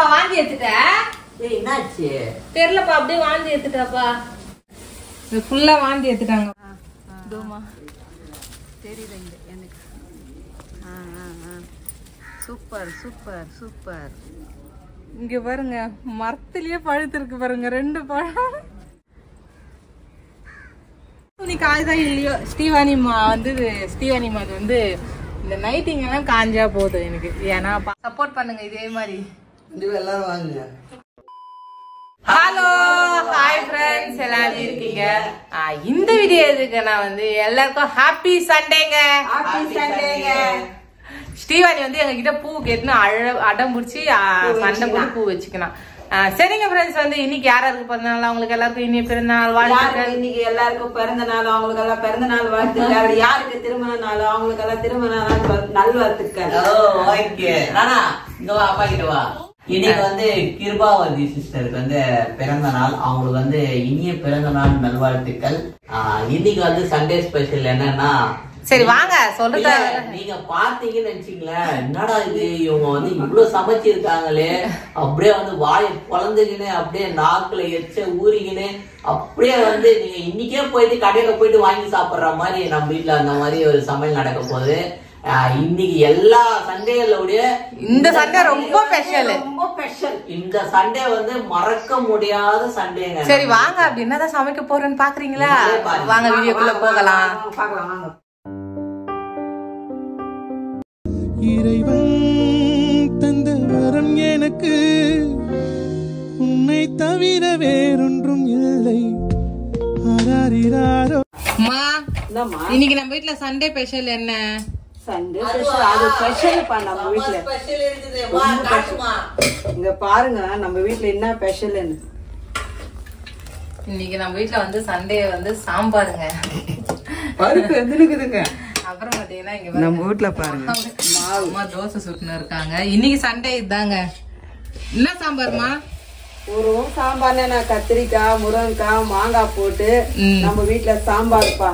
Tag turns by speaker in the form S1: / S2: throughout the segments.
S1: என்னப்பா வாந்தி எடுத்துட்ட?
S2: என்னாச்சு
S1: தெரியலப்பா, அப்படியே வாந்தி எடுத்துட்டாப்பா. இது ஃபுல்லா வாந்தி எடுத்துட்டாங்க.
S2: தெரியுது இங்க எனக்கு. Super super super.
S1: இங்க பாருங்க, மரத்திலேயே பழுத்து இருக்கு பாருங்க, 2 பழம். துணி காய்தான் இல்லையோ. ஸ்ரீவாணிமா வந்து அது வந்து இந்த நைட்டிங் எல்லாம் காஞ்சா போதும் எனக்கு. ஏன்னா சப்போர்ட் பண்ணுங்க இதே மாதிரி.
S2: எல்லாரும் வாங்குங்க.
S1: ஹலோ, ஹாய் ஃப்ரெண்ட்ஸ், எல்லாரும் இருக்கீங்க. இந்த வீடியோ எதுக்கு நான் வந்து எல்லாருக்கும் ஹாப்பி சண்டேங்க. ஸ்ரீவாணி வந்து எங்ககிட்ட பூ கேட்டுன்னு அடம் பிடிச்சி சண்டை போட்டு பூ வச்சுக்கலாம். சரிங்க ஃப்ரெண்ட்ஸ், வந்து இன்னைக்கு யாராருக்கு பிறந்தநாள், அவங்களுக்கு எல்லாருக்கும் இனிய பிறந்தநாள் வாழ்த்துக்கள்.
S2: இன்னைக்கு எல்லாருக்கும் பிறந்த நாள், அவங்களுக்கு எல்லாம் பிறந்த நாள் வாழ்த்துக்கள். யாருக்கு திருமண நாள், அவங்களுக்கு எல்லாம் திருமண நாள் நல்வாழ்த்துக்கள்.
S3: ஓகே ராணா, இங்க வா, அப்பா கிட்ட வா. இன்னைக்கு வந்து கிருபாவதி சிஸ்டருக்கு வந்து பிறந்த நாள். அவங்களுக்கு வந்து இனிய பிறந்த நாள் நல்வாழ்த்துக்கள். இன்னைக்கு வந்து சண்டே ஸ்பெஷல் என்னன்னா,
S1: சரி வாங்க சொல்றது.
S3: நீங்க பாத்தீங்கன்னு நினைச்சீங்களேன், என்னடா இது இவங்க வந்து இவ்வளவு சமைச்சிருக்காங்களே, அப்படியே வந்து வாயை பொழந்துக்கின்னு அப்படியே நாக்குல எச்ச ஊறிக்கின்னு அப்படியே வந்து நீங்க இன்னைக்கே போயிட்டு கடையில போயிட்டு வாங்கி சாப்பிடுற மாதிரி நம்ம வீட்டுல அந்த மாதிரி ஒரு சமையல் நடக்க போகுது. இன்னைக்கு எல்லா சண்டேலோட
S1: இந்த சண்டே ரொம்ப ஸ்பெஷல்.
S3: இந்த சண்டே வந்து மறக்க முடியாத சண்டேங்க.
S1: சரி வாங்க, அப்படி என்னதான் சமைக்க போறேன்னு பாக்குறீங்களா? வாங்க வீடியோக்குள்ள போகலாம்.
S2: பாக்கலாம்.
S4: இறைவன் தந்த வரம் எனக்கு, உன்னை தவிர வேறொன்றும் இல்லை.
S1: இன்னைக்கு நம்ம வீட்டுல சண்டே ஸ்பெஷல் என்ன?
S2: சண்டே ஸ்பெஷல், அது ஸ்பெஷல் பா நம்ம வீட்டுல. இங்க பாருங்க நம்ம வீட்டுல என்ன ஸ்பெஷல்னு.
S1: இன்னைக்கு நம்ம வீட்டுல வந்து சண்டே வந்து சாம்பாருங்க.
S2: பருப்பு எதுக்குதுங்க.
S1: அப்புறம் பாத்தீங்கன்னா இங்க
S2: நம்ம வீட்டுல பாருங்க
S1: அம்மா தோசை சுட்டுன்னு இருக்காங்க. இன்னைக்கு சண்டே இதுதாங்க. என்ன சாம்பார்மா?
S2: ஒரு சாம்பார்னா கத்திரிக்காய், முருங்கைக்காய், மாங்காய் போட்டு நம்ம வீட்டுல சாம்பார்ப்பா.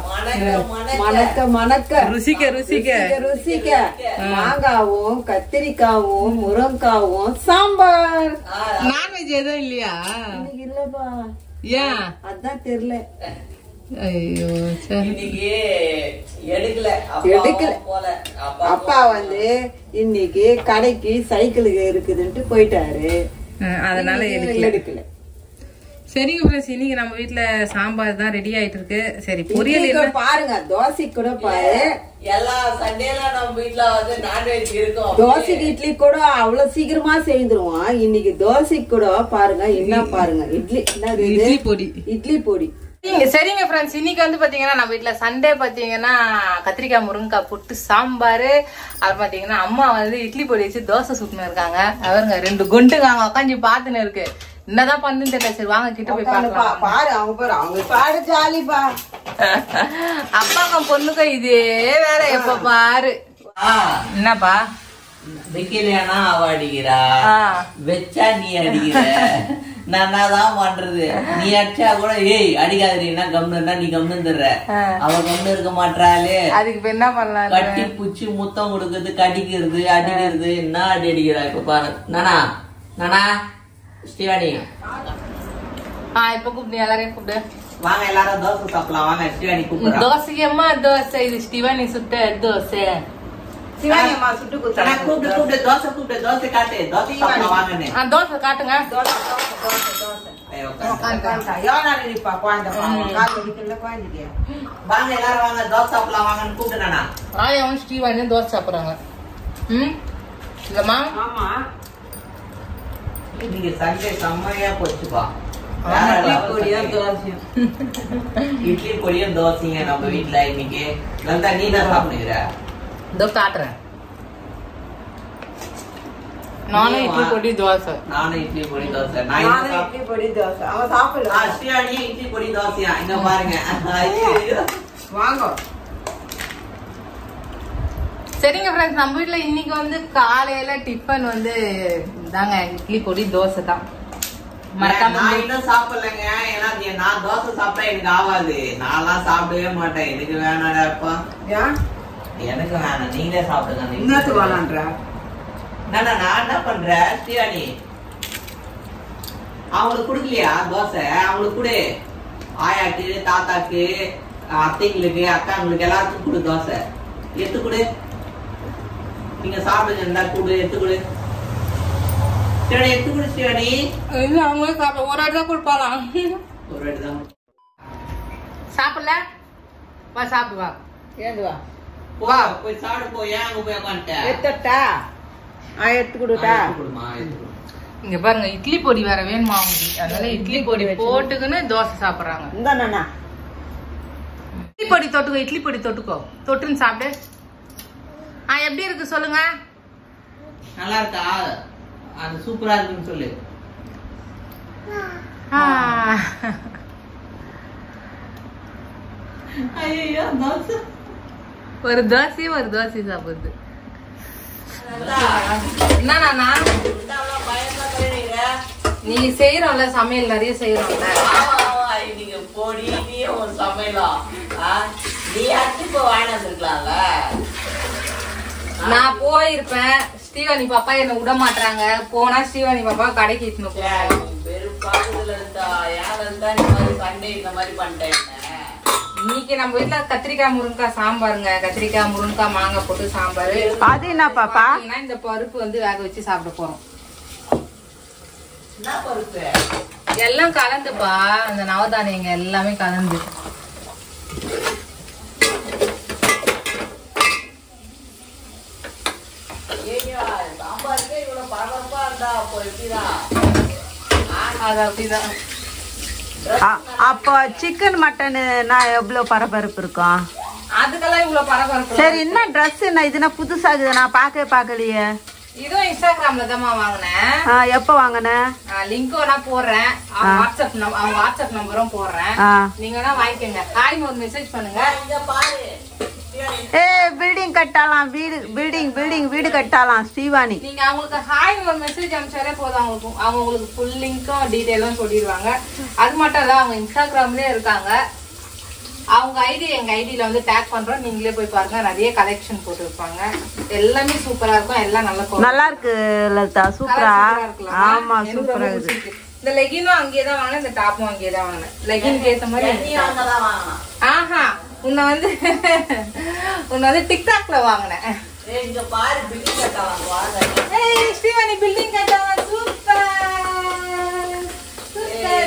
S2: மணக்க மணக்க
S1: ருசிக்க ருசிக்க
S2: ருசிக்க மாங்காவும் கத்திரிக்காவும் முருங்காவும் சாம்பார்.
S1: நான்வெஜ் எதுவும் இல்லையா?
S2: இல்லப்பா.
S1: ஏன்?
S2: அதான் தெரியல.
S1: ஐயோ
S3: இன்னைக்கு எடுக்கல.
S2: அப்பா வந்து இன்னைக்கு கடைக்கு சைக்கிளுக்கு இருக்குதுன்ட்டு போயிட்டாரு,
S1: அதனால எடுக்கல. சரிங்க ஃப்ரெண்ட்ஸ், இன்னைக்கு நம்ம வீட்டுல சாம்பார் தான் ரெடி ஆயிட்டு இருக்கு. சரி பொரியல்
S2: பாருங்க, தோசை கூட பாரு.
S3: எல்லா சண்டேல நம்ம வீட்டுல வந்து நான்வெஜ் இருக்கும்.
S2: தோசைக்கு இட்லி கூட அவ்வளவு சீக்கிரமா செய்துருவான். இன்னைக்கு தோசைக்கு கூட பாருங்க என்ன பாருங்க, இட்லி பொடி.
S1: சரிங்க ஃப்ரெண்ட்ஸ், இன்னைக்கு வந்து பாத்தீங்கன்னா நம்ம வீட்டுல சண்டே பாத்தீங்கன்னா கத்திரிக்காய் முருங்கைக்காய் போட்டு சாம்பாரு. அப்புறம் பாத்தீங்கன்னா அம்மா வந்து இட்லி பொடி வச்சு தோசை சுட்டுன்னு இருக்காங்க. அவருங்க 2 குண்டுங்க உட்காந்து பாத்துன்னு இருக்கு. என்னதான் பண்ணுன்னு தெரியல. சரி வாங்க கிட்ட போய் பாக்கலாம்.
S2: பாரு அவங்க பாரு ஜாலிப்பா.
S1: அப்பாக்கும் பொண்ணுக்கும் இதே வேற எப்ப பாரு. என்னப்பா
S3: வைக்கலையானா அவ அடிக்கிறா, வச்சா நீ அடிக்கிற. நான் தான் பண்றது. நீ அடிச்சா கூட ஏய் அடிக்காதீங்கன்னா கம்னுன்னா நீ கம்னுந்துடுற. அவ கம்னு இருக்க மாட்டாளே.
S1: அதுக்கு என்ன பண்ணலாம்?
S3: கட்டி புச்சு முத்தம் கொடுக்குறது, கடிக்கிறது, அடிக்கிறது. என்ன அடி அடிக்கிறா இப்ப பாரு. நானா ஸ்ரீவாணி
S1: இப்ப கூப்பிடு, எல்லாரையும் கூப்பிடு.
S3: வாங்க எல்லாரும் தோசை சாப்பிடலாம். வாங்க ஸ்ரீவாணி கூப்பிடுறா.
S1: தோசையம்மா தோசை. இது ஸ்ரீவாணி சுட்ட தோசை.
S2: சிவானி அம்மா சுட்டு கொடுத்தா.
S3: கூப்பிடு தோசை காட்டு. தோசை சாப்பிடலாம் வாங்கன்னு.
S1: தோசை காட்டுங்க.
S3: வாங்க எல்லாரும் வாங்க தோசை சாப்பிடலாம் வாங்கன்னு கூப்பிடுனா.
S1: ஆயாவும் ஸ்ரீவாணியும் தோசை சாப்பிடுறாங்க. இல்லம்மா?
S2: ஆமா,
S3: நீங்க சண்டே செம்மையா போச்சுப்பா. இட்லி பொடியும் தோசைங்க நம்ம வீட்டுல இன்னைக்கு. லந்தா நீ தான் சாப்பிடுகிற?
S1: இதோ காட்டுறேன். நானும் இட்லி பொடி தோசை.
S3: இட்லி பொடி தோசை.
S2: இட்லி பொடி தோசை. அவன் சாப்பிடலாம்.
S3: ஸ்ரீவாணியே இட்லி பொடி தோசையா? இங்க பாருங்க
S2: வாங்க.
S1: சரிங்க ஃப்ரெண்ட்ஸ், நம்ம வீட்டுல இன்னைக்கு வந்து காலையில டிஃபன் வந்து தாங்க இட்லி பொடி தோசை தான்.
S3: நான் இன்னும் சாப்பிடலங்க. ஏன்னா நான் தோசை சாப்பிட்டா எனக்கு ஆகாது. நான்லாம் சாப்பிடவே மாட்டேன். எனக்கு வேணாடாப்பா. எனக்கு வேணாம், நீங்களே சாப்பிடுங்க.
S2: இன்னத்து வேணான்ற
S3: நான் என்ன பண்றேன் ஸ்ரீவாணி? அவங்களுக்கு குடுக்கலையா தோசை? அவங்களுக்கு கொடு. ஆயாக்கு, தாத்தாக்கு, அத்தைங்களுக்கு, அக்காங்களுக்கு எல்லாருக்கும் கொடு தோசை. எடுத்து கொடு. நீங்க சாப்பிடுங்க. இருந்தா கொடு, எடுத்து கொடு. சரி எடுத்து கொடு சிவானி.
S1: இல்ல அவங்களே சாப்பிட ஒரு அடி தான் கொடுப்பாலாம்.
S3: ஒரு அடி தான்
S1: சாப்பிடல வா சாப்பிடு வா.
S2: ஏந்து வா
S3: வா போய் சாப்பிடு. போ. ஏன் அங்க போய் உட்காந்துட்ட?
S2: எடுத்துட்டா எடுத்து கொடுத்தா
S3: கொடுமா, எடுத்து கொடு.
S1: இங்க பாருங்க இட்லி பொடி வேற வேணுமா அவங்களுக்கு. அதனால இட்லி பொடி போட்டுக்குன்னு தோசை சாப்பிடுறாங்க.
S2: இந்தாண்ணா
S1: இட்லி பொடி தொட்டுக்கோ. இட்லி பொடி தொட்டுக்கோ. தொட்டுன்னு சாப்பிடு. எப்படி இருக்கு சொல்லுங்க.
S3: நல்லா இருக்கா? அது சூப்பரா இருக்குன்னு சொல்லு. ஐயோ தோசை.
S1: ஒரு தோசை சாப்பிடுது. என்னண்ணா நீ செய்யறோம்ல சமையல் நிறைய செய்யறோம்ல.
S3: நீங்க போடி நீ ஒரு சமையலா நீ அச்சு போ வாங்கி வந்துருக்கலாம்ல.
S1: நான் போயிருப்பேன். ஸ்ரீவாணி பாப்பா என்ன விட மாட்டாங்க. போனா ஸ்ரீவாணி பாப்பா கடைக்கு இட்டுன்னு போறாங்க.
S3: வெறும் பாக்குதுல இருந்தா யார் இருந்தா இந்த மாதிரி சண்டே இந்த மாதிரி பண்ணிட்டேன்.
S1: இன்னைக்கு நம்ம வீட்டுல கத்திரிக்காய் முருங்கக்காய் சாம்பாருங்க. கத்திரிக்காய் முருங்கக்காய் மாங்காய் போட்டு சாம்பாரு.
S2: அது என்ன பாப்பா?
S1: இந்த பருப்பு வந்து வேக வச்சு சாப்பிட போறோம்.
S3: என்ன பருப்பு?
S1: எல்லாம் கலந்துப்பா. அந்த நவதானியங்க எல்லாமே கலந்து.
S3: சாம்பாருக்கே இவ்வளவு பரபரப்பா இருந்தா அப்போ எப்படிதான்?
S1: அது அப்படிதான்.
S2: அப்போ சிக்கன் மட்டன்னா எவ்வளவு பரபரப்பு இருக்கும்?
S1: அதுக்கெல்லாம் இவ்வளவு பரபரப்பு.
S2: சரி என்ன ட்ரெஸ் என்ன இதுனா புதுசா இருக்குது? நான் பாக்கலையே.
S1: இதுவும் இன்ஸ்டாகிராம்ல தான் வாங்கினேன்.
S2: எப்ப வாங்கினேன்?
S1: லிங்க் வேணா போடுறேன். அவங்க வாட்ஸ்அப் நம்பரும் போடுறேன். நீங்க வேணா வாங்கிக்கோங்க. ஹாய் ஒரு மெசேஜ் பண்ணுங்க.
S3: இங்க பாரு
S2: பில்டிங் கட்டாலாம். வீடு கட்டாலாம் ஸ்ரீவாணி.
S1: நீங்க அவங்களுக்கு ஹாய் ஒரு மெசேஜ் அனுப்பிச்சாலே போதும். அவங்க உங்களுக்கு ஃபுல் லிங்க்கும் டீடைலும் சொல்லிடுவாங்க. அது மட்டும் இல்ல அவங்க இன்ஸ்டாகிராம்லயே இருக்காங்க. அவங்க ஐடி எங்க ஐடியில வந்து டேக் பண்றோம். நீங்களே போய் பாருங்க. நிறைய கலெக்ஷன் போட்டுருப்பாங்க. எல்லாமே சூப்பரா இருக்கும். எல்லாம் நல்லா
S2: இருக்கு லலிதா. சூப்பரா. ஆமா சூப்பரா இருக்கு.
S1: இந்த லெகினும் அங்கேயேதான் வாங்கினேன். இந்த டாப்பும் அங்கேயேதான் வாங்கினேன். லெகினுக்கு ஏத்த மாதிரி. ஆஹா உன்னை வந்து டிக்டாக்ல வாங்கினேன்.
S3: இங்க பாரு பில்டிங் கட்டாவாங்க.
S1: ஸ்ரீவாணி பில்டிங் கட்டாவாங்க. Super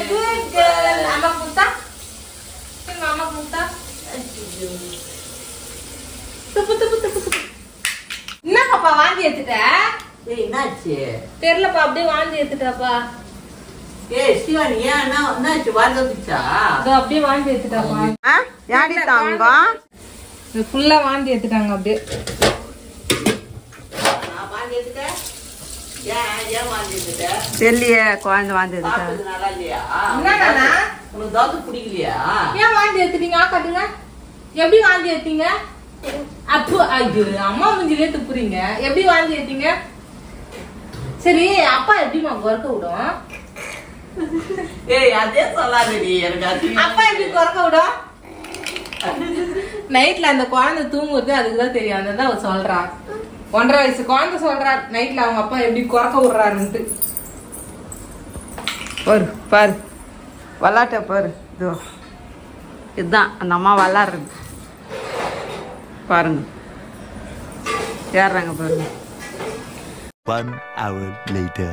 S1: good girl. அம்மா முத்தா மாமா முத்தா. என்ன பாப்பா வாந்தி எடுத்துட்ட?
S3: என்னாச்சு
S1: தெரியலப்பா. அப்படியே வாந்தி எடுத்துட்டாப்பா.
S3: ஸ்ரீவாணி ஏன் என்னாச்சு? வந்துச்சா?
S1: அப்படியே வாந்தி எடுத்துட்டாப்பா.
S2: யாடி தாங்க
S1: ஃபுல்லா வாந்தி எடுத்துட்டாங்க. அப்படியே
S3: வாந்தி எடுத்துட்டேன். ஏன் வாந்தி எடுத்துட்டேன்?
S2: தெரியலையே. குழந்தை வாந்தி எடுத்துட்டேன்.
S3: நல்லா இல்லையா?
S1: என்னன்னா
S3: உனக்கு தோசை பிடிக்கலையா?
S1: ஏன் வாந்தி எடுத்துட்டீங்க? காட்டுங்க. எப்படி வாந்தி எடுத்தீங்க? அப்போ ஐயோ அம்மா முஞ்சிலே துப்புறீங்க. எப்படி வாந்தி எடுத்தீங்க? சரி அப்பா எப்படிமா குறைக்க விடும்?
S3: அதே சொல்லாதடி எனக்கு.
S1: அப்பா எப்படி குறைக்க விடும்? நைட்ல அந்த குழந்தை தூங்குறது அதுக்குதான் தெரியும். அதுதான் அவ சொல்றா. 1.5 வயசு குழந்தை சொல்றா நைட்ல அவங்க அப்பா எப்படி குறைக்க விடுறாருன்ட்டு.
S2: பாரு விளாட்ட பாரு. இதுதான் அந்த அம்மா விளாடுறது. பாருங்க ஏறாங்க பாருங்க.
S4: 1 hour later.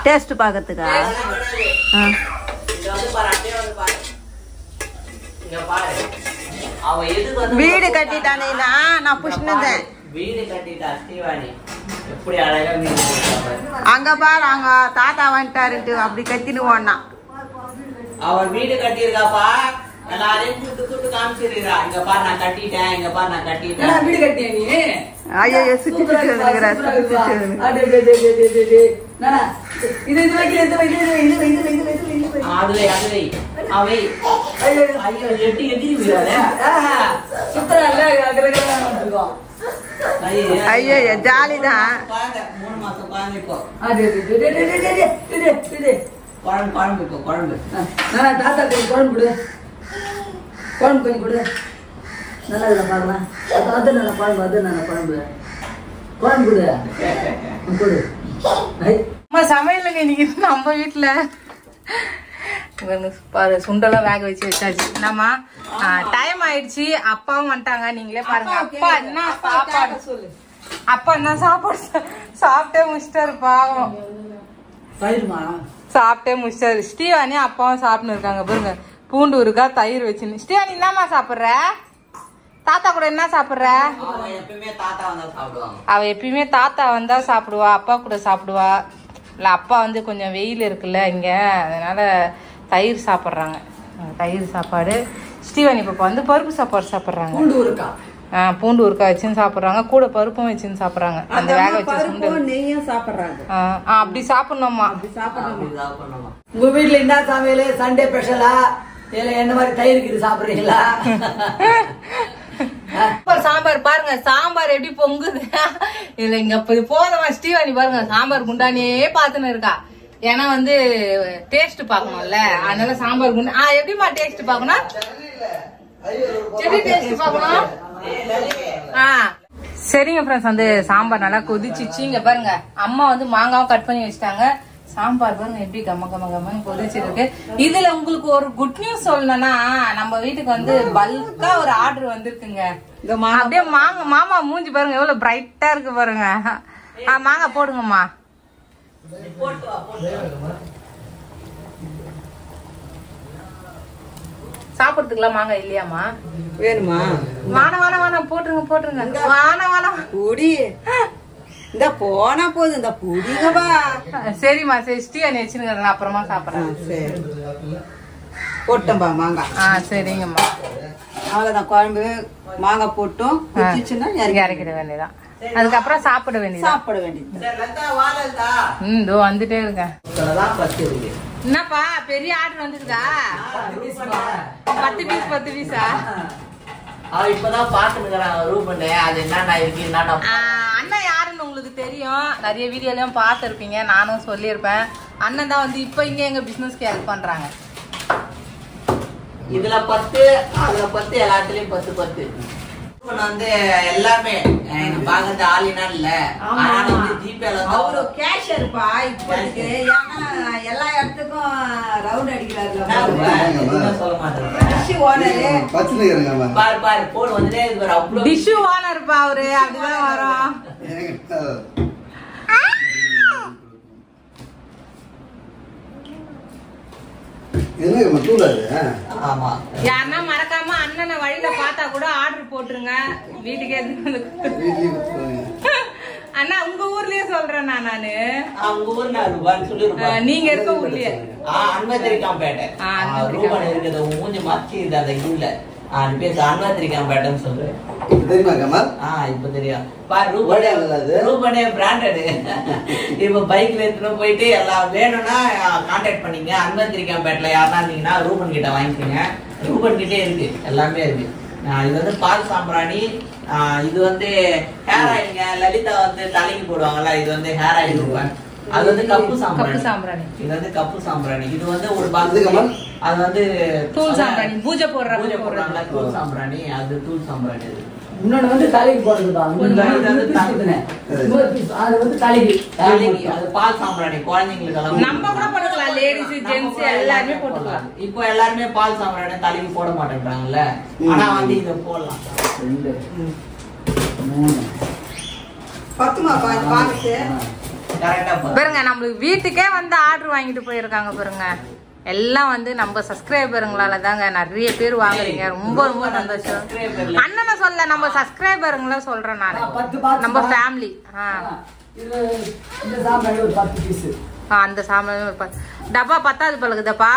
S2: டேஸ்ட் பாக்கிறதுக்கா? வீடு கட்டிட்டானே நான் புஷ்ணுதேன்.
S3: வீடு கட்டிட்டா ஸ்ரீவாணி. எப்படி அழகா வீடு
S2: அங்க பாரு அங்க தாத்தா வந்துட்டாருன்ட்டு அப்படி கத்தின்னு ஓடனா.
S3: அவன் வீடு கட்டியிருக்காப்பா. எல்லாரையும் கூட்டு காமிச்சிருக்கா. இங்க பாரு நான் கட்டிட்டேன். இங்க பாரு நான் கட்டிட்டேன். வீடு கட்டியா நீ?
S2: ஐயோ சுத்தி வந்துக்கிறா. ஐயோ ஜாலிதான்.
S3: 3 மாசம் குழந்தை இப்போ. குழம்பு இப்போ குழம்பு.
S2: தாத்தா குழம்பு கொடு. குழம்பு கொஞ்சம் கொடு. நல்லா இல்லை பாருங்க. அது நல்ல குழம்பு. அது நல்ல குழம்பு.
S1: சமையலுங்க இன்னைக்கு நம்ம வீட்டுல பாரு சுண்டெல்லாம் வேக வச்சு வச்சாச்சு. என்னம்மா டைம் ஆயிடுச்சு, அப்பாவும் வந்துட்டாங்க. நீங்களே பாருங்க அப்பா என்ன சாப்பாடு சொல்லு. அப்பா என்ன சாப்பாடு சாப்பிட்டே முடிச்சிட்டாரு பாவம். சாப்பிட்டே முடிச்சிட்டாரு. ஸ்ரீவாணி அப்பாவும் சாப்பிட்டு இருக்காங்க பாருங்க. பூண்டு இருக்கா தயிர் வச்சுன்னு. ஸ்ரீவாணி என்னம்மா சாப்பிடுற? தாத்தா கூட என்ன சாப்பிடுற? அவ எப்பயுமே தாத்தா வந்தா சாப்பிடுவா, அப்பா கூட சாப்பிடுவா. இல்ல அப்பா வந்து கொஞ்சம் வெயில் இருக்குல்ல இங்க, அதனால தயிர் சாப்பிட்றாங்க. தயிர் சாப்பாடு. ஸ்ரீவாணி பாப்பா வந்து பருப்பு சாப்பாடு சாப்பிட்றாங்க. பூண்டு உருக்கா வச்சுன்னு சாப்பிட்றாங்க, கூட பருப்பும் வச்சுன்னு சாப்பிட்றாங்க. அந்த வேக வச்சு
S2: நெய்யும் சாப்பிட்றாங்க.
S1: அப்படி சாப்பிடணுமா?
S5: உங்க வீட்டுல என்ன சமையல்? சண்டே ஸ்பெஷலா இல்ல என்ன மாதிரி தயிருக்கு சாப்பிடுறீங்களா?
S1: சாம்பார் பாருங்க, சாம்பார் எப்படி பொங்குது. இல்ல இங்க போதமா ஸ்ரீவாணி பாருங்க சாம்பார் குண்டானே பாத்துன்னு இருக்கா. ஏன்னா வந்து டேஸ்ட் பாக்கணும்ல, அதனால சாம்பார் குண்டா. எப்படிமா டேஸ்ட் பாக்கணும்? எப்படி டேஸ்ட் பாக்கணும்? சரிங்க ஃப்ரெண்ட்ஸ், வந்து சாம்பார் நல்லா கொதிச்சிச்சு. இங்க பாருங்க அம்மா வந்து மாங்காவும் கட் பண்ணி வச்சுட்டாங்க. சாம்பார் பாருங்க எப்படி கம்ம கம்ம கம்மன்னு கொதிச்சிருக்கு. இதுல உங்களுக்கு ஒரு குட் நியூஸ் சொல்லணும்னா, நம்ம வீட்டுக்கு வந்து பல்கா ஒரு ஆர்டர் வந்திருக்குங்க. அப்படியே மாமா மூஞ்சி பாருங்க எவ்வளவு பிரைட்டா இருக்கு பாருங்க. மாங்காய் போடுங்கம்மா. சாப்பிடுறதுக்குலாம் மாங்காய் இல்லையாமா?
S2: வேணுமா?
S1: வானம் போட்டுருங்க போட்டுருங்க. வானம்
S2: குடி இந்த போனா போதும். இந்த குடிங்கப்பா.
S1: சரிம்மா சரி, ஸ்ரீவாணி வச்சுருங்க, அப்புறமா சாப்பிட்றேன்.
S2: சரி போட்டோம்பா மாங்காய்.
S1: சரிங்கம்மா.
S2: அவ்வளவுதான், குழம்பு மாங்காய் போட்டோம்.
S1: இறக்கிட வேண்டியதான். அதுக்கப்புறம் சாப்பிட வேண்டியது.
S2: சாப்பிட வேண்டியது.
S1: இதோ வந்துட்டே இருக்கேன். என்னப்பா பெரிய ஆர்டர் வந்துருக்கா? 10 பீஸா?
S3: இப்பதான் பாத்துக்கிறாங்க ரூபன். அது என்னடா இருக்கு என்னடா.
S1: அண்ணன் யாருன்னு உங்களுக்கு தெரியும், நிறைய வீடியோலயும் பார்த்துருப்பீங்க, நானும் சொல்லியிருப்பேன். அண்ணன் தான் வந்து இப்ப இங்க எங்க பிசினஸ்க்கு ஹெல்ப் பண்றாங்க.
S3: இதுல 10 அதுல 10 எல்லாத்துலயும் 10 வந்து எல்லாமே பாக்குறது ஆளினா இல்ல.
S2: அவரு கேஷியர்ப்பா இப்போதைக்கு. ஏன்னா எல்லா இடத்துக்கும் ரவுண்ட் அடிக்கிறாரு.
S3: சொல்ல மாட்டேன். பாரு போன் வந்துட்டே இருக்கு.
S1: டிஷ்யூ ஓனர்ப்பா அவரு, அப்படிதான் வரும். யாருன்னா மறக்காம அண்ணனை வழியில பார்த்தா கூட ஆர்டர் போட்டுருங்க, வீட்டுக்கே. அண்ணா உங்க ஊர்லயே சொல்றேன் நானு. நீங்க இருக்க ஊர்லயே
S3: அன்வத்திரிக்காம்பேட்டை இருக்குது. மூஞ்சி மாத்தி அந்த இதுல அன்வத்திரிக்காம்பேட்டைன்னு சொல்றேன். இப்ப தெரியும். ரூபனே பிராண்டட். இப்ப பைக்ல எடுத்துட்டு போயிட்டு எல்லாம் வேணும்னா கான்டாக்ட் பண்ணீங்க. அன்வத்திரிக்காம்பேட்ல யாருன்னா இருந்தீங்கன்னா ரூபன் கிட்ட வாங்கிக்கோங்க. ரூபன் கிட்டே இருக்கு, எல்லாமே இருக்கு. இது வந்து பால் சாம்பிராணி. இது வந்து ஹேர் ஆயிலுங்க. லலிதா வந்து தலைக்கு போடுவாங்கல்ல, இது வந்து ஹேர் ஆயில் ரூபன். அது வந்து கப்பு சாம்பிராணி. இது வந்து கப்பு சாம்பிராணி. இது வந்து ஒரு பாக்ஸ். அது வந்து
S1: தூள் சாம்பிராணி, பூஜை போடுறாங்க
S3: தூள் சாம்பிராணி. அது தூள் சாம்பிராணி.
S5: இன்னொன்னு வந்து தலைக்கு போடுறதுதான். அது வந்து தலைக்கு
S3: அது பால் சாம்பிராணி. குழந்தைங்களுக்கு
S1: நம்ம கூட போட்டுக்கலாம், லேடிஸ் ஜென்ஸ் எல்லாருமே போட்டுக்கலாம்.
S3: இப்போ எல்லாருமே பால் சாம்பிராணி தலைக்கு போட மாட்டேன்றாங்கல்ல, ஆனா வந்து இத போடலாம்.
S5: 2 3
S2: 10 பாக்ஸ்
S1: பாருங்க. நம்மளுக்கு வீட்டுக்கே வந்து ஆர்டர் வாங்கிட்டு போயிருக்காங்க பாருங்க. எல்லாம் வந்து நம்ம சப்ஸ்கிரைபருங்களால தாங்க நிறைய பேர் வாங்குறீங்க. ரொம்ப ரொம்ப சந்தோஷம். அண்ணனை சொல்ல, நம்ம சப்ஸ்கிரைபருங்கள சொல்றேன் நான். நம்ம ஃபேமிலி.
S5: இந்த சாம்பிராணி ஒரு 10 பீஸ்.
S1: அந்த சாம்பிராணி ஒரு 10 டப்பா பத்தாது பழகுதப்பா.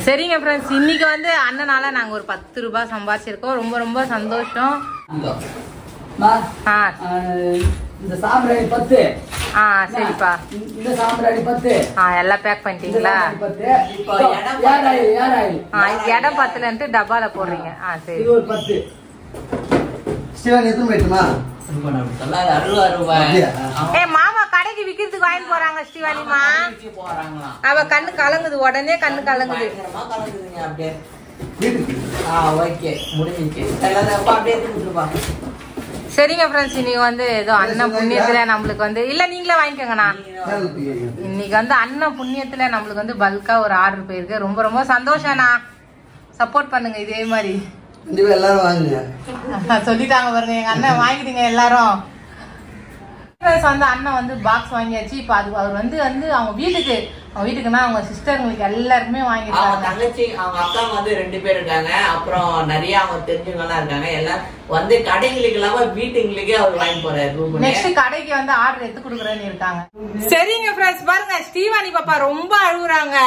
S1: சரிங்க ஃப்ரெண்ட்ஸ், இன்னைக்கு வந்து அண்ணனால நாங்க ஒரு 10 ரூபாய் சம்பாதிச்சிருக்கோம். ரொம்ப ரொம்ப சந்தோஷம்.
S5: இந்த சாம்பிராணி 10.
S1: சரிப்பா.
S5: இந்த சாம்பிராணி 10.
S1: எல்லாம் பேக் பண்ணிட்டீங்களா? இடம் பத்தலன்ட்டு டப்பால போடுறீங்க. சரி.
S5: இது ஒரு 10.
S1: மாமா கடைக்கு விக்கிறதுக்கு வாங்கி போறாங்க ஸ்ரீவாணிமா. அவ கண்ணு கலங்குது, உடனே கண்ணு கலங்குது.
S3: ஓகே முடிஞ்சிச்சு. எல்லாரும் அப்படியே கொடுத்துருப்பா.
S1: சரிங்க ஃப்ரெண்ட்ஸ், இன்னைக்கு வந்து ஏதோ அண்ணன் புண்ணியத்துல நம்மளுக்கு வந்து இல்ல நீங்களே வாங்கிக்கோங்கண்ணா. இன்னைக்கு வந்து அண்ணன் புண்ணியத்துல நம்மளுக்கு வந்து பல்கா ஒரு ஆர்டர் போயிருக்கு. ரொம்ப ரொம்ப சந்தோஷம்ண்ணா. சப்போர்ட் பண்ணுங்க இதே மாதிரி.
S5: எல்லாரும் வாங்குங்க
S1: சொல்லிட்டாங்க பாருங்க எங்க அண்ணன், வாங்கிடுங்க எல்லாரும். வந்து அண்ணன் வந்து பாக்ஸ் வாங்கியாச்சு. இப்ப அது அவர் வந்து அவங்க வீட்டுக்குன்னா அவங்க சிஸ்டர்களுக்கு எல்லாருக்குமே வாங்கிருக்காங்க.
S3: தங்கச்சி அவங்க அக்கா வந்து 2 பேர் இருக்காங்க. அப்புறம் நிறைய அவங்க தெரிஞ்சவங்க எல்லாம் இருக்காங்க. எல்லாம் வந்து கடைங்களுக்கு இல்லாம வீட்டுங்களுக்கே அவர் வாங்கி போறாரு.
S1: நெக்ஸ்ட் கடைக்கு வந்து ஆர்டர் எடுத்து கொடுக்குறேன்னு இருக்காங்க. சரிங்க ஃப்ரெண்ட்ஸ், பாருங்க ஸ்ரீவாணி பாப்பா ரொம்ப அழுகுறாங்க.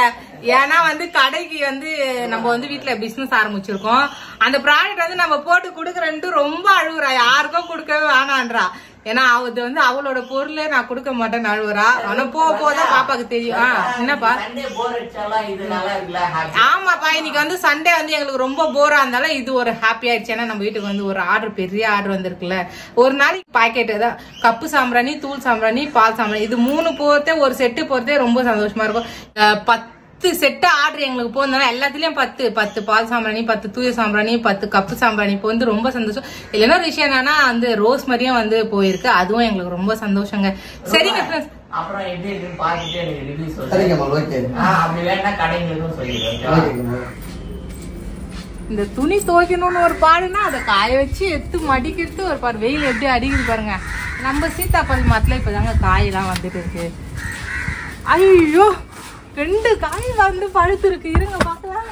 S1: ஏன்னா வந்து கடைக்கு வந்து நம்ம வந்து வீட்டுல பிசினஸ் ஆரம்பிச்சிருக்கோம். அந்த ப்ராடக்ட் வந்து நம்ம போட்டு கொடுக்குறேன்ட்டு ரொம்ப அழுகுறா. யாருக்கும் கொடுக்கவே வேணான்றா. ஏன்னா அது வந்து அவளோட பொருளே நான் கொடுக்க மாட்டேன்னு அழுவுறா. ஆனா போதான் பாப்பாக்கு தெரியும். என்னப்பா? ஆமாப்பா, இன்னைக்கு வந்து சண்டே வந்து எங்களுக்கு ரொம்ப போரா இருந்தாலும் இது ஒரு ஹாப்பி ஆயிடுச்சு. ஏன்னா நம்ம வீட்டுக்கு வந்து ஒரு ஆர்டர், பெரிய ஆர்டர் வந்திருக்குல்ல. ஒரு நாளைக்கு பாக்கெட் தான் கப்பு சாம்பிராணி, தூள் சாம்பிராணி, பால் சாம்பிராணி, இது 3 போறதே ஒரு செட்டு போறதே ரொம்ப சந்தோஷமா இருக்கும். 10 செட்டு ஆர்டர் எங்களுக்கு போனாலும் எல்லாத்துலயும் 10 பால் சாம்பிராணி, 10 தூய சாம்பிராணி, 10 கப்பு சாம்பிராணி இப்போ வந்து ரொம்ப சந்தோஷம். இல்லைன்னா ஒரு விஷயம் என்னன்னா வந்து ரோஸ் மாதிரியும் வந்து போயிருக்கு. அதுவும் எங்களுக்கு ரொம்ப சந்தோஷங்க. சரிங்க ஃப்ரெண்ட்ஸ்,
S3: அப்புறம் எப்படி இருக்குன்னு பாத்துட்டு எனக்கு ரிவ்யூ சொல்லுங்க. அப்படி வேணா கடைங்களுக்கும் சொல்லிடுறேன்.
S1: இந்த துணி துவைக்கணும்னு ஒரு பாடுனா அதை காய வச்சு எடுத்து மடிக்கிறது ஒரு பாடு. வெயில் எப்படி அடிக்குது பாருங்க. நம்ம சீத்தாப்பழ மரத்துல இப்பதாங்க காயெல்லாம் வந்துட்டு இருக்கு. ஐயோ 2 காய் வந்து பழுத்து இருக்கு. இருங்க பாக்கலாம்.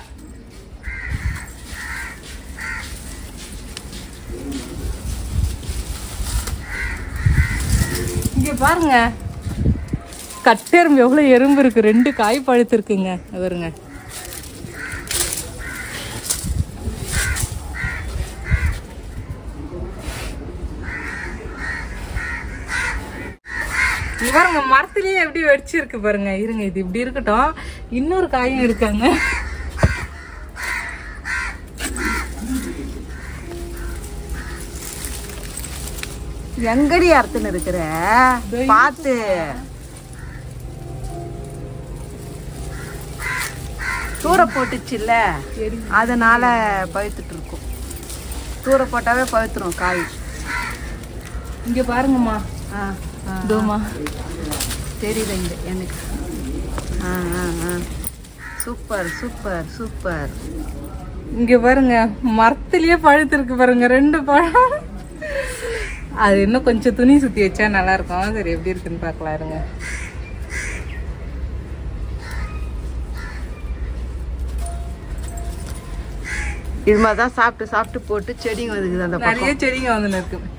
S1: இங்க பாருங்க, கட்டெரும்பு எவ்வளவு எறும்பு இருக்கு. 2 காய் பழுத்து இருக்குங்க. பாருங்க. பாருங்க மரத்துலயே எப்படி வெடிச்சிருக்கு பாருங்க. இருங்க, இது இப்படி இருக்கட்டும். இன்னொரு காயும் இருக்காங்க.
S2: எங்கடி அர்த்தம் இருக்கிற பாத்து தூர போட்டுச்சுல்ல, அதனால பழுத்துட்டு இருக்கும். தூர போட்டாவே பழுத்துரும் காய்.
S1: இங்க பாருங்கம்மா. தோமா
S2: தெரியுது இங்க எனக்கு. Super super super.
S1: இங்க பாருங்க மரத்துலயே பழுத்து இருக்கு பாருங்க 2 பழம். அது இன்னும் கொஞ்சம் துணி சுத்தி வச்சா நல்லா இருக்கும். சரி எப்படி இருக்குன்னு பாக்கலாம். இருங்க.
S2: இது மாதிரிதான் சாப்பிட்டு போட்டு செடிங்க வந்துக்குது. அந்த
S1: நிறைய செடிங்க வந்து இருக்கு.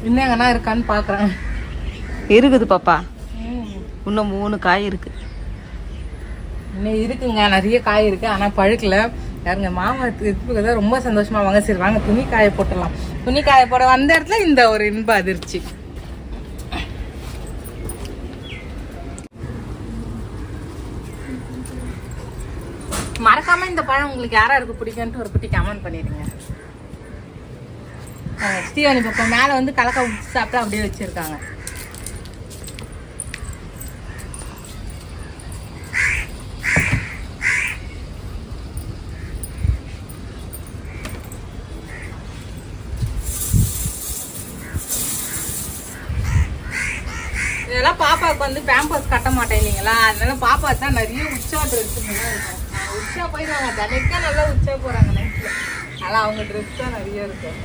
S1: என்னங்கண்ணா இருக்கான்னு பாக்குறேன்.
S2: இருக்குது பாப்பா, இன்னும் 3 காய் இருக்கு.
S1: இன்னும் இருக்குங்க, நிறைய காய் இருக்கு. ஆனா பழுக்கல. யாருங்க மாமா தான் ரொம்ப சந்தோஷமா வாங்க. சரி வாங்க துணி காய போட்டலாம். துணி காய போட வந்த இடத்துல இந்த ஒரு இன்ப அதிர்ச்சி. மறக்காம இந்த பழம் உங்களுக்கு யாராருக்கு பிடிக்கும்ட்டு ஒரு குட்டி கமெண்ட் பண்ணிடுங்க. ஸ்ரீவாணி பக்கம் மேல வந்து கலக்க சாப்பிட்டு அப்படியே வச்சிருக்காங்க. இதெல்லாம் பாப்பாவுக்கு வந்து பேம்பர்ஸ் கட்ட மாட்டேன் இல்லைங்களா, அதனால பாப்பா தான் நிறைய உச்சா ட்ரெஸ் இருக்கும். உச்சா போயிடுவாங்க, தினைக்கா நல்லா உச்சா போறாங்க நைட்ல. அதனால அவங்க ட்ரெஸ் தான் நிறைய இருக்கும்.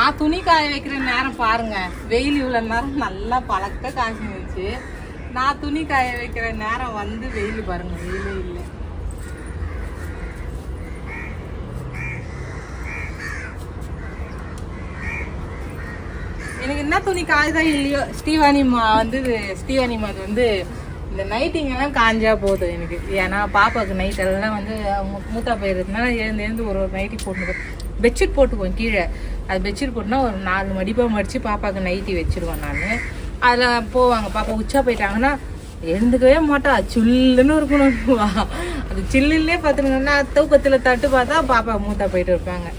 S1: நான் துணி காய வைக்கிற நேரம் பாருங்க, வெயில் இவ்வளவு நேரம் நல்லா பழக்க காய்ச்சிருந்துச்சு. நான் துணி காய வைக்கிற நேரம் வந்து வெயில் பாருங்க, வெயிலே இல்லை. எனக்கு என்ன துணி காய்தான் இல்லையோ, ஸ்ரீவாணிமா வந்து இந்த நைட்டிங்கெல்லாம் காஞ்சா போதும் எனக்கு. ஏன்னா பாப்பாவுக்கு நைட் எல்லாம் வந்து மூத்தா போயிருந்ததுனால எழுந்து ஒரு நைட்டி போட்டுக்கோ, பெட்ஷீட் போட்டுக்குவோம் கீழே. அது பெட்ஷீட் போட்டுனா ஒரு 4 மடிப்பாக மடித்து பாப்பாவுக்கு நைட்டி வச்சிருவேன் நான். அதில் போவாங்க, பாப்பா உச்சா போயிட்டாங்கன்னா எழுந்துக்கவே மாட்டா, சில்லுன்னு இருக்கணும். அது சில்லுன்னே பார்த்துருங்கன்னா தூக்கத்தில் தட்டு பார்த்தா பாப்பா மூத்தா போயிட்டு இருப்பாங்க.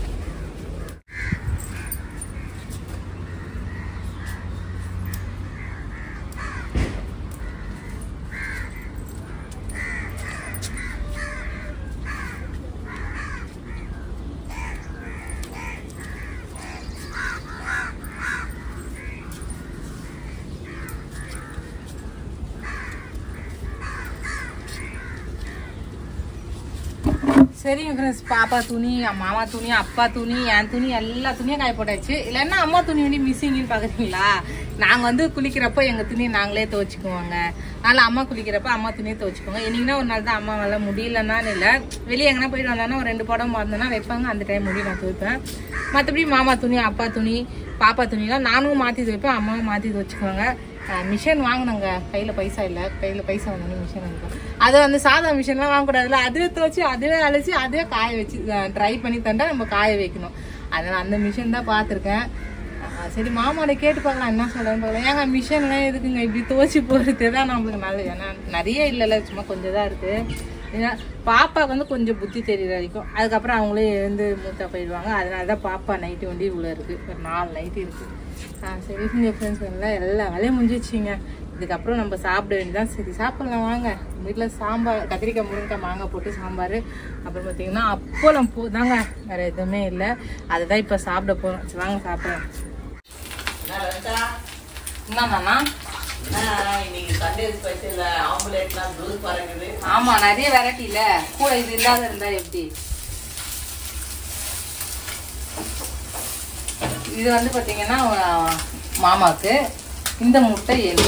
S1: சரிங்க ஃப்ரெண்ட்ஸ், பாப்பா துணி, மாமா துணி, அப்பா துணி, என் துணி, எல்லா துணியும் காய போட்டாச்சு. இல்லைன்னா அம்மா துணி வந்து மிஸ்ஸிங்னு பார்க்குறீங்களா? நாங்கள் வந்து குளிக்கிறப்போ எங்கள் துணியை நாங்களே துவச்சிக்குவோங்க. அதனால் அம்மா குளிக்கிறப்ப அம்மா துணியை துவச்சிக்குவோங்க. இன்னைக்குன்னா ஒரு நாள் தான் அம்மா வேலை முடியலன்னான்னு இல்லை, வெளியே எங்கன்னா போயிட்டு வந்தாங்கன்னா ஒரு 2 படம் மாறினா வைப்பாங்க, அந்த டைம் முடி நான் துவைப்பேன். மற்றபடி மாமா துணி, அப்பா துணி, பாப்பா துணிலாம் நானும் மாற்றி துவைப்பேன், அம்மாவும் மாற்றி துவச்சிக்குவாங்க. மிஷின் வாங்கினாங்க, கையில் பைசா இல்லை, கையில் பைசா வாங்கணும் மிஷின் வாங்கிக்கோம். அதை வந்து சாதா மிஷின்லாம் வாங்கக்கூடாதுல, அதுவே துவச்சி அதுவே அழைச்சி அதுவே காய வச்சு ட்ரை பண்ணி தந்தா நம்ம காய வைக்கணும். அதனால் அந்த மிஷின் தான் பார்த்துருக்கேன். சரி மாமாவோட கேட்டு பார்க்கலாம் என்ன சொல்கிறேன்னு பார்க்கலாம். ஏங்க மிஷின்லாம் எதுக்குங்க இப்படி துவச்சி போகிறது தான் நம்மளுக்கு நல்லது. ஏன்னா நிறைய இல்லைல்ல, சும்மா கொஞ்சம் தான் இருக்குது. ஏன்னா பாப்பாவுக்கு வந்து கொஞ்சம் புத்தி தெரியுற வரைக்கும், அதுக்கப்புறம் அவங்களே எழுந்து மூத்தா போயிடுவாங்க. அதனால தான் பாப்பா நைட்டு வண்டி இவ்வளோ இருக்குது, ஒரு 4 நைட்டு இருக்குது. சரி ஃப்ரெண்ட்ஸ், எல்லா வேலையும் முடிஞ்சிச்சிங்க. இதுக்கப்புறம் நம்ம சாப்பிட வேண்டியதான். சரி சாப்பிடலாம் வாங்க. வீட்டில் சாம்பார், கத்திரிக்காய், முருங்கைக்காய், மாங்காய் போட்டு சாம்பார். அப்புறம் பார்த்தீங்கன்னா அப்பளம் தாங்க, வேறு எதுவுமே இல்லை. அதுதான் இப்போ சாப்பிட போகிறோம். சரி வாங்க சாப்பிட்றேன். என்னண்ணா
S3: இன்னைக்கு சண்டே ஸ்பெஷல் ஆம்லெட்லாம் தூள் பறக்குது.
S1: ஆமா, நிறைய வெரைட்டி இல்ல, கூட இது இல்லாத இருந்தா எப்படி? இது வந்து பாத்தீங்கன்னா மாமாக்கு இந்த முட்டை 7.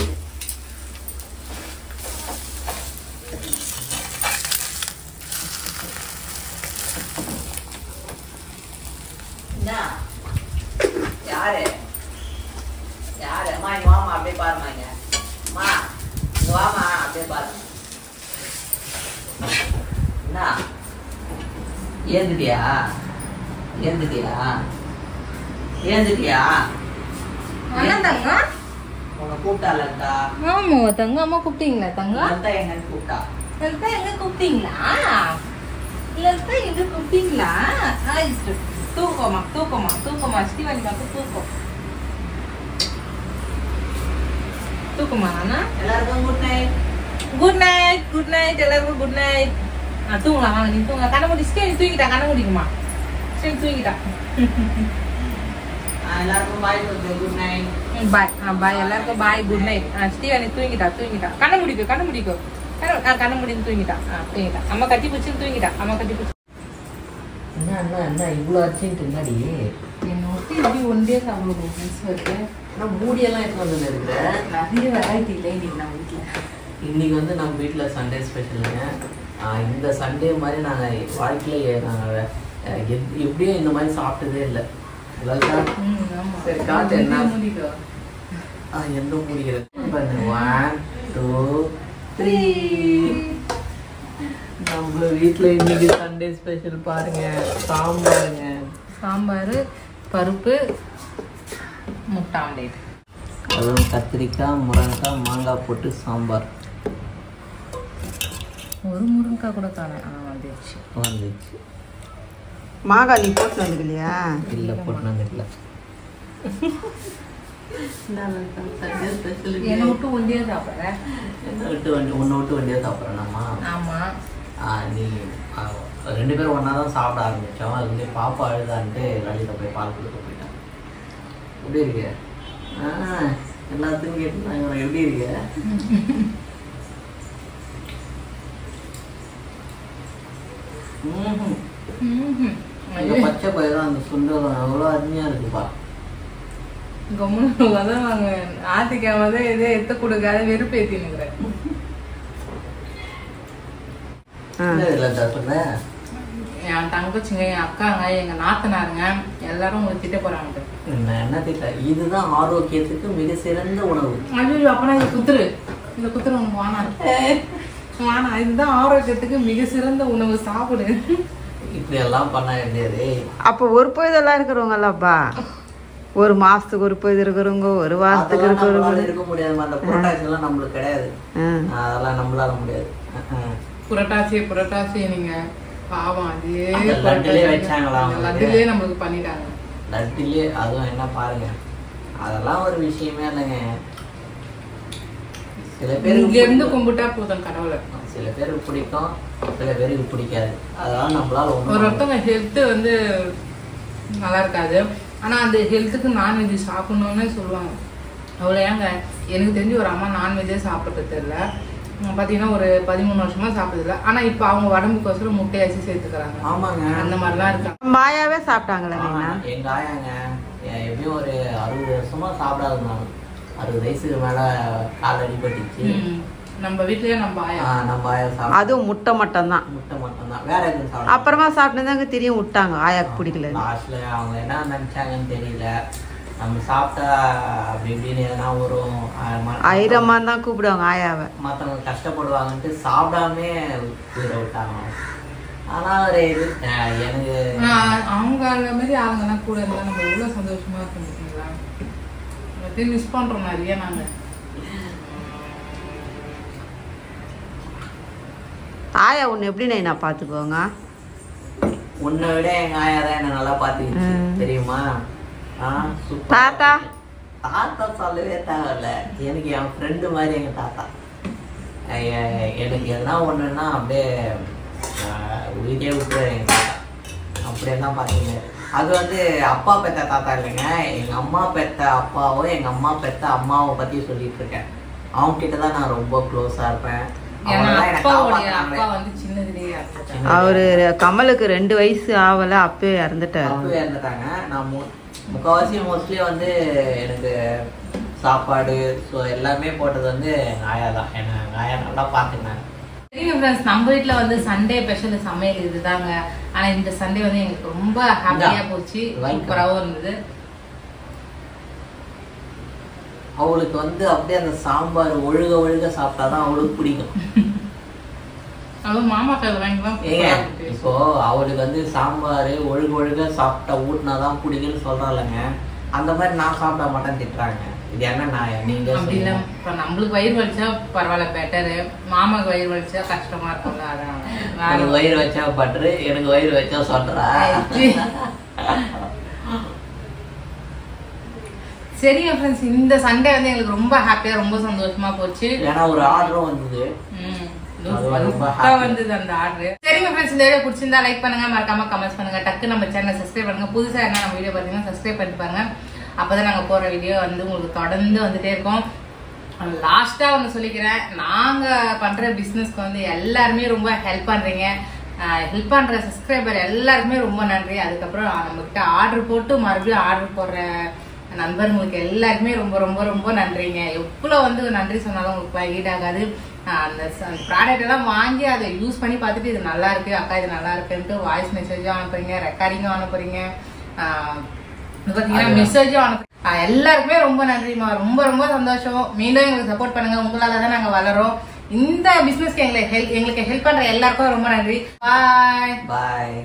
S3: யாரு யாரு அம்மா இங்க வாமா, அப்படியே பாருமாங்க. அம்மா இங்க வாமா, அப்படியே பாருங்க. என்ன ஏந்துட்டியா ஏந்துட்டியா ஏந்துட்டியா?
S1: தங்க
S3: உன்னை கூப்பிட்டாலக்கா.
S1: ஆமா தங்க, அம்மா கூப்பிட்டீங்களா? தங்க
S3: லதா என்னன்னு கூப்பிட்டா.
S1: லதா எங்க கூப்பிட்டீங்களா? லதா எங்க கூப்பிட்டீங்களா? தூக்கமா தூக்கமா தூக்கமா, ஸ்ரீவாணி பார்த்து தூக்கம். தூக்கமா அண்ணா?
S3: எல்லாருக்கும் good night.
S1: Good night, good night, எல்லாருக்கும் குட் நைட். தூங்கலாம் வாங்க, நீ தூங்க. கண்ண மூடி ஸ்ரீ தூங்கிட்டா, கண்ண மூடிக்குமா ஸ்ரீ தூங்கிட்டா.
S3: எல்லாருக்கும் பாய் சொல்லுங்க, குட் நைட்.
S1: பாய். பாய் எல்லாருக்கும் பாய், குட் நைட். ஸ்ரீவாணி தூங்கிட்டா, தூங்கிட்டா. கண்ண முடிக்கோ, கண்ண முடிக்கோ. கண்ண முடின்னு தூங்கிட்டா. தூங்கிட்டா. அம்மா கட்டி பிடிச்சின்னு தூங்கிட்டா. அம்மா கட்டி பிடிச்சி.
S3: என்ன என்ன என்ன இவ்வளோ அர்ஜென்ட் முன்னாடி
S1: என்னை விட்டு இப்படி ஒன்றே சாப்பிடுவோம் ஃப்ரெண்ட்ஸ் இருக்கு.
S3: ஆனால் மூடியெல்லாம் எடுத்து வந்து இருக்கிறேன்.
S1: நிறைய வெரைட்டி இல்லை இன்னைக்கு நம்ம வீட்டில்.
S3: இன்னைக்கு வந்து நம்ம வீட்டில் சண்டே ஸ்பெஷலுங்க. இந்த சண்டே மாதிரி நாங்கள் வாழ்க்கையில் நாங்கள் எப்படியும் இந்த மாதிரி சாப்பிட்டதே இல்லை. சரி காட்டு என்ன
S1: முடிக்கோ.
S3: எந்த முடிக்கிறது 1 2 3. நம்ம வீட்டில் இன்னைக்கு சண்டே ஸ்பெஷல் பாருங்க, சாம்பாருங்க.
S1: சாம்பார், பருப்பு, முட்டை ஆம்லேட்.
S3: அதுவும் கத்திரிக்காய், முருங்கைக்காய், மாங்காய் போட்டு சாம்பார்.
S1: ஒரு முருங்கைக்காய் கூட காணேன். வந்துச்சு
S3: வந்துச்சு.
S2: மாங்காய் நீ போட்டு வந்துக்கலையா?
S3: இல்லை போட்டு வந்துக்கல.
S1: என்னை விட்டு ஒண்டியா சாப்பிட்றேன்.
S3: ஒன்று விட்டு வண்டியாக சாப்பிட்றேன்னாம்மா?
S1: ஆமாம்.
S3: நீ 2 பேரும் ஒன்றா தான் சாப்பிட ஆரம்பித்தோம். அது வந்து பாப்பா அழுதான்ட்டு லலிதா போய் பால் கொடுக்க போயிட்டான். எப்படி இருக்க? எல்லாத்துக்கும் கேட்டுருந்தாங்க, எப்படி இருக்க? பச்சை பயிரும் அந்த சுண்டலும் எவ்வளோ அருமையாக இருக்குப்பா.
S1: கம்முன்னு உதவாங்க. ஞாயிற்றுக்கிழமை இதே எடுத்து கொடுக்காத வெறுப்பு ஏற்றினுக்குறேன். என் தங்கச்சிங்க, என் அக்காங்க, எங்க நாத்தனாருங்க எல்லாரும் உங்களை திட்ட போறாங்க.
S3: என்ன திட்ட? இதுதான் ஆரோக்கியத்துக்கு மிக சிறந்த உணவு.
S1: ஐயோ, அப்பனா இந்த குத்துரு உனக்கு வானா இதுதான் ஆரோக்கியத்துக்கு மிக சிறந்த உணவு, சாப்பிடு.
S3: இப்படி எல்லாம் பண்ண வேண்டியது.
S2: அப்ப ஒரு பொழுதெல்லாம் இருக்கிறவங்கல்லப்பா, ஒரு மாசத்துக்கு ஒரு பொழுது இருக்கிறவங்க, ஒரு வாரத்துக்கு இருக்கிறவங்க
S3: இருக்க முடியாது. அந்த புரட்டாசி எல்லாம் நம்மளுக்கு கிடையாது. அதெல்லாம் நம்மளால முடியாது.
S1: புரட்டாசி நீங்க பாவம். அதே
S3: லட்டுலே வச்சாங்களா?
S1: லட்டுலே நம்மளுக்கு பண்ணிட்டாங்க.
S3: லட்டுலே அதுவும் என்ன பாருங்க, அதெல்லாம் ஒரு விஷயமே இல்லைங்க. சில பேருக்கு
S1: இருந்து கும்பிட்டா போதும் கடவுளை.
S3: சில பேருக்கு பிடிக்கும், சில பேருக்கு பிடிக்காது. அதெல்லாம் நம்மளால
S1: ஒருத்தவங்க ஹெல்த் வந்து நல்லா இருக்காது, ஆனா அந்த ஹெல்த்துக்கு நான்வெஜ் சாப்பிடணும்னு சொல்லுவாங்க. அவ்வளோ ஏங்க, எனக்கு தெரிஞ்சு ஒரு அம்மா நான்வெஜ்ஜே சாப்பிட்றது தெரியல. பார்த்தீங்கன்னா ஒரு 13 வருஷமா சாப்பிட்டதில்ல. ஆனா இப்போ அவங்க உடம்புக்கோசரம் முட்டையாச்சு சேர்த்துக்கிறாங்க.
S3: ஆமாங்க,
S1: அந்த மாதிரிலாம் இருக்காங்க.
S2: மாயாவே சாப்பிட்டாங்களே.
S3: எங்க ஆயாங்க எப்படியும் ஒரு 60 வருஷமா சாப்பிடாதுனாங்க. 60 வயசுக்கு மேல கால் அடிபட்டுச்சு.
S1: நம்ம வீட்லயே நம்ம ஆயா
S2: சாப்பிடும். அதுவும் முட்டை மட்டும்தான்.
S3: வேற எதுவும் சாப்பிடும்.
S2: அப்புறமா சாப்பிட்டதாங்க தெரியும் விட்டாங்க, ஆயாக்கு பிடிக்கல.
S3: லாஸ்ட்ல அவங்க என்ன நினைச்சாங்கன்னு தெரியல. நம்ம சாப்பிட்டா அப்படி இப்படின்னு எதனா ஒரு
S2: ஐரமா தான் கூப்பிடுவாங்க ஆயாவை.
S3: மற்றவங்க கஷ்டப்படுவாங்கன்ட்டு சாப்பிடாமே உயிரை விட்டாங்க. ஆனா ஒரு இது எனக்கு
S1: அவங்க அந்த மாதிரி ஆளுங்கெல்லாம் கூட இருந்தா நம்ம எவ்வளவு சந்தோஷமா இருக்கும் பார்த்தீங்களா? மிஸ் பண்றோம் நிறைய. நாங்க
S2: ஆயா உன்னை எப்படி நான் பாத்துக்குவாங்க?
S3: உன்னை விட எங்க ஆயா தான் என்ன நல்லா பாத்துக்கிச்சு தெரியுமா?
S2: தாத்தா
S3: தாத்தா சொல்லவே தேவையில்ல. எனக்கு என் ஃப்ரெண்டு மாதிரி எங்க தாத்தா. எனக்கு எதனா ஒண்ணுன்னா அப்படியே உயிரே விட்டுருவாரு எங்க தாத்தா. அப்படியெல்லாம் பாத்தீங்க. அது வந்து அப்பா பெத்த தாத்தா இல்லைங்க, எங்க அம்மா பெத்த அப்பாவோ எங்க அம்மா பெத்த அம்மாவை பத்தி சொல்லிட்டு இருக்கேன். அவங்க கிட்டதான் நான் ரொம்ப க்ளோஸா இருப்பேன்.
S2: அவரு கமலுக்கு 2 வயசு ஆவல, அப்பவே
S3: இறந்துட்டாங்க. நான் முக்கால்வாசி மோஸ்ட்லி வந்து எனக்கு சாப்பாடு எல்லாமே போட்டது வந்து எங்க ஆயா தான். எங்க ஆயா நல்லா பாத்துக்கினாங்க.
S1: நம்ம வீட்டுல வந்து சண்டே ஸ்பெஷல் சமையல் இதுதாங்க. ஆனா இந்த சண்டே வந்து எங்களுக்கு ரொம்ப ஹாப்பியா போச்சு, சூப்பராவும் இருந்தது.
S3: அவளுக்கு வந்து அப்படியே அந்த சாம்பார் ஒழுக சாப்பிட்டாதான் அவளுக்கு பிடிக்கும். இப்போ அவளுக்கு வந்து சாம்பார் ஒழுக சாப்பிட்டா ஊட்டினாதான் பிடிக்குன்னு சொல்றாங்க. அந்த மாதிரி நான் சாப்பிட மாட்டேன்னு திட்டுறாங்க. இது என்ன நீங்க
S1: நம்மளுக்கு வயிறு வலிச்சா பரவாயில்ல, பெட்டரு. மாமாக்கு வயிறு வலிச்சா கஷ்டமா இருக்கும்ல. அதான்
S3: வயிறு வச்சா பட்டுரு, எனக்கு வயிறு வச்சா சொல்றா.
S1: சரிங்க ஃப்ரெண்ட்ஸ், இந்த சண்டே வந்து எங்களுக்கு ரொம்ப ஹாப்பியா ரொம்ப சந்தோஷமா போச்சு.
S3: ஏன்னா ஒரு ஆர்டரும் வந்தது.
S1: வந்தது அந்த ஆர்டர். சரிங்க ஃப்ரெண்ட்ஸ், இந்த வீடியோ பிடிச்சிருந்தா லைக் பண்ணுங்க, மறக்காம கமெண்ட்ஸ் பண்ணுங்க, டக்கு நம்ம சேனலை சப்ஸ்கிரைப் பண்ணுங்க. புதுசா என்ன நம்ம வீடியோ பாத்தீங்கன்னா சப்ஸ்கிரைப் பண்ணிட்டு பாருங்க. அப்பதான் நாங்க போற வீடியோ வந்து உங்களுக்கு தொடர்ந்து வந்துட்டே இருக்கோம். லாஸ்டா ஒண்ணு சொல்லிக்கிறேன், நாங்க பண்ற பிசினஸ்க்கு வந்து எல்லாருமே ரொம்ப ஹெல்ப் பண்றீங்க. ஹெல்ப் பண்ற சப்ஸ்கிரைபர் எல்லாருக்குமே ரொம்ப நன்றி. அதுக்கப்புறம் நம்ம கிட்ட ஆர்டர் போட்டு மறுபடியும் ஆர்டர் போடுற நண்பர்களுக்கு எல்லாருக்குமே ரொம்ப ரொம்ப ரொம்ப நன்றிங்க. எவ்வளவு வந்து நன்றி சொன்னாலும் உங்களுக்கு ஈடாகாது. அந்த ப்ராடக்ட் எல்லாம் வாங்கி அதை யூஸ் பண்ணி பார்த்துட்டு இது நல்லா இருக்கு அக்கா, இது நல்லா இருக்குன்ட்டு வாய்ஸ் மெசேஜும் அனுப்புறீங்க, ரெக்கார்டிங்கும் அனுப்புறீங்க, பாத்தீங்கன்னா மெசேஜும் அனுப்புறீங்க. எல்லாருக்குமே ரொம்ப நன்றிமா, ரொம்ப ரொம்ப சந்தோஷம். மீண்டும் எங்களுக்கு சப்போர்ட் பண்ணுங்க, உங்களாலதான் நாங்க வளரோம். இந்த பிசினஸ்க்கு எங்களுக்கு ஹெல்ப் பண்ற எல்லாருக்கும் ரொம்ப நன்றி. பாய்
S3: பாய்.